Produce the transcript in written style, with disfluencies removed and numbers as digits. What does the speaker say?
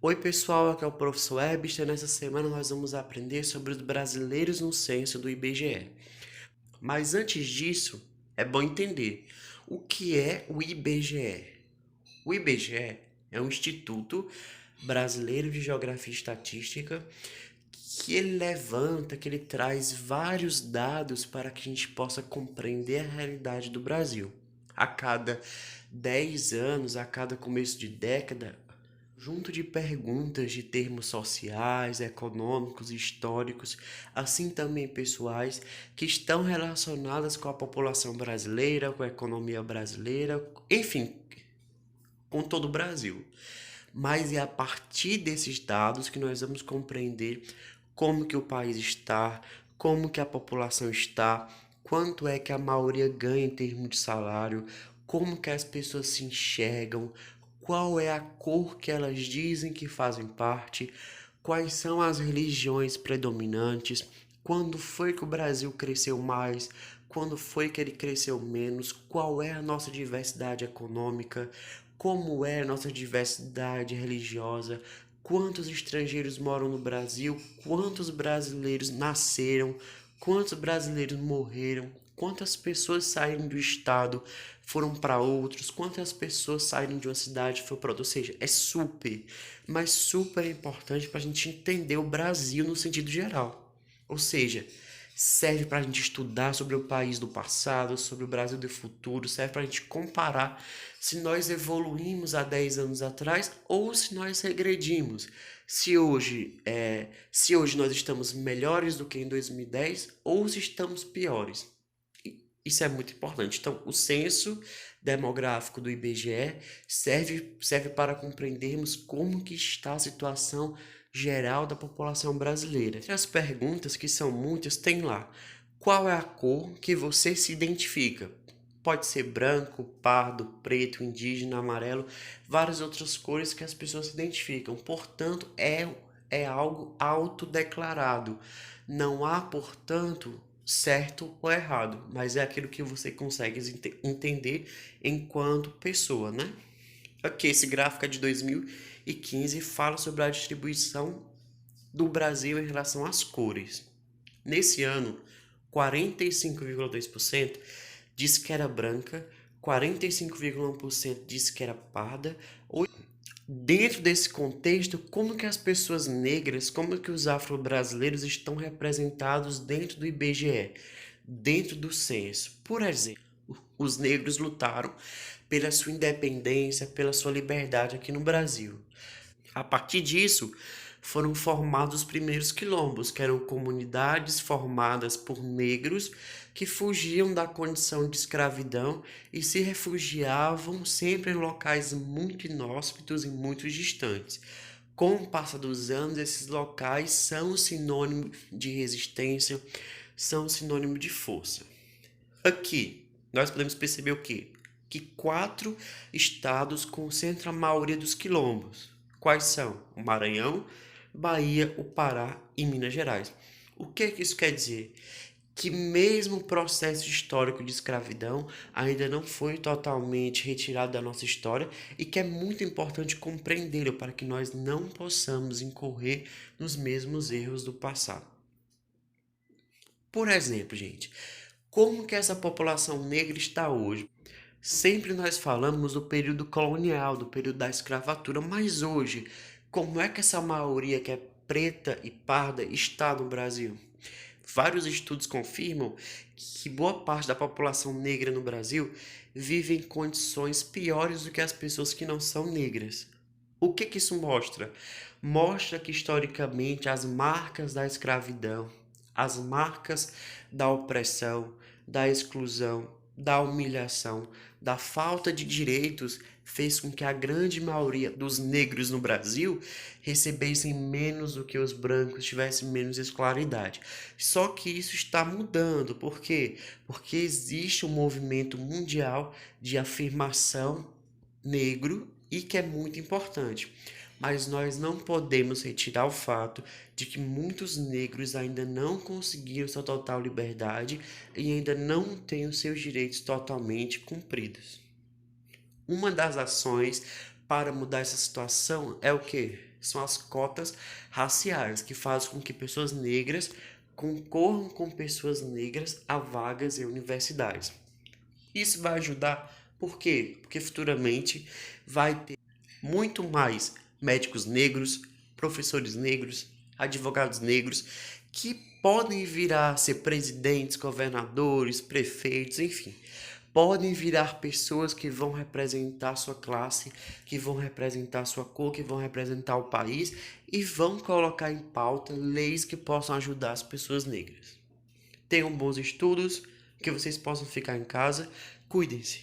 Oi pessoal, aqui é o professor Herbst e nessa semana nós vamos aprender sobre os brasileiros no censo do IBGE. Mas antes disso, é bom entender o que é o IBGE. O IBGE é um Instituto Brasileiro de Geografia e Estatística que ele levanta, que ele traz vários dados para que a gente possa compreender a realidade do Brasil. A cada 10 anos, a cada começo de década, junto de perguntas de termos sociais, econômicos, históricos, assim também pessoais, que estão relacionadas com a população brasileira, com a economia brasileira, enfim, com todo o Brasil. Mas é a partir desses dados que nós vamos compreender como que o país está, como que a população está, quanto é que a maioria ganha em termos de salário, como que as pessoas se enxergam, qual é a cor que elas dizem que fazem parte, quais são as religiões predominantes, quando foi que o Brasil cresceu mais, quando foi que ele cresceu menos, qual é a nossa diversidade econômica, como é a nossa diversidade religiosa, quantos estrangeiros moram no Brasil, quantos brasileiros nasceram, quantos brasileiros morreram, quantas pessoas saíram do estado, foram para outros, quantas pessoas saíram de uma cidade e foram para outra. Ou seja, é super, mas super importante para a gente entender o Brasil no sentido geral. Ou seja, serve para a gente estudar sobre o país do passado, sobre o Brasil do futuro, serve para a gente comparar se nós evoluímos há 10 anos atrás ou se nós regredimos. Se hoje nós estamos melhores do que em 2010 ou se estamos piores. Isso é muito importante. Então, o censo demográfico do IBGE serve para compreendermos como que está a situação geral da população brasileira. Entre as perguntas, que são muitas, tem lá: qual é a cor que você se identifica? Pode ser branco, pardo, preto, indígena, amarelo, várias outras cores que as pessoas se identificam. Portanto, é algo autodeclarado. Não há, portanto, certo ou errado, mas é aquilo que você consegue entender enquanto pessoa, né? Aqui, esse gráfico é de 2015 e fala sobre a distribuição do Brasil em relação às cores. Nesse ano, 45,2% disse que era branca, 45,1% disse que era parda. Dentro desse contexto, como que as pessoas negras, como que os afro-brasileiros estão representados dentro do IBGE, dentro do censo? Por exemplo, os negros lutaram pela sua independência, pela sua liberdade aqui no Brasil. A partir disso, foram formados os primeiros quilombos, que eram comunidades formadas por negros que fugiam da condição de escravidão e se refugiavam sempre em locais muito inóspitos e muito distantes. Com o passar dos anos, esses locais são sinônimo de resistência, são sinônimo de força. Aqui, nós podemos perceber o quê? Que 4 estados concentram a maioria dos quilombos. Quais são? O Maranhão, Bahia, o Pará e Minas Gerais. O que isso quer dizer? Que mesmo o processo histórico de escravidão ainda não foi totalmente retirado da nossa história e que é muito importante compreendê-lo para que nós não possamos incorrer nos mesmos erros do passado. Por exemplo, gente, como que essa população negra está hoje? Sempre nós falamos do período colonial, do período da escravatura, mas hoje, como é que essa maioria que é preta e parda está no Brasil? Vários estudos confirmam que boa parte da população negra no Brasil vive em condições piores do que as pessoas que não são negras. O que isso mostra? Mostra que historicamente as marcas da escravidão, as marcas da opressão, da exclusão, da humilhação, da falta de direitos fez com que a grande maioria dos negros no Brasil recebessem menos do que os brancos, tivessem menos escolaridade. Só que isso está mudando. Por quê? Porque existe um movimento mundial de afirmação negro e que é muito importante. Mas nós não podemos retirar o fato de que muitos negros ainda não conseguiram sua total liberdade e ainda não têm os seus direitos totalmente cumpridos. Uma das ações para mudar essa situação é o quê? são as cotas raciais, que fazem com que pessoas negras concorram com pessoas negras a vagas em universidades. Isso vai ajudar, por quê? Porque futuramente vai ter muito mais médicos negros, professores negros, advogados negros, que podem virar a ser presidentes, governadores, prefeitos, enfim. Podem virar pessoas que vão representar sua classe, que vão representar sua cor, que vão representar o país e vão colocar em pauta leis que possam ajudar as pessoas negras. Tenham bons estudos, que vocês possam ficar em casa, cuidem-se.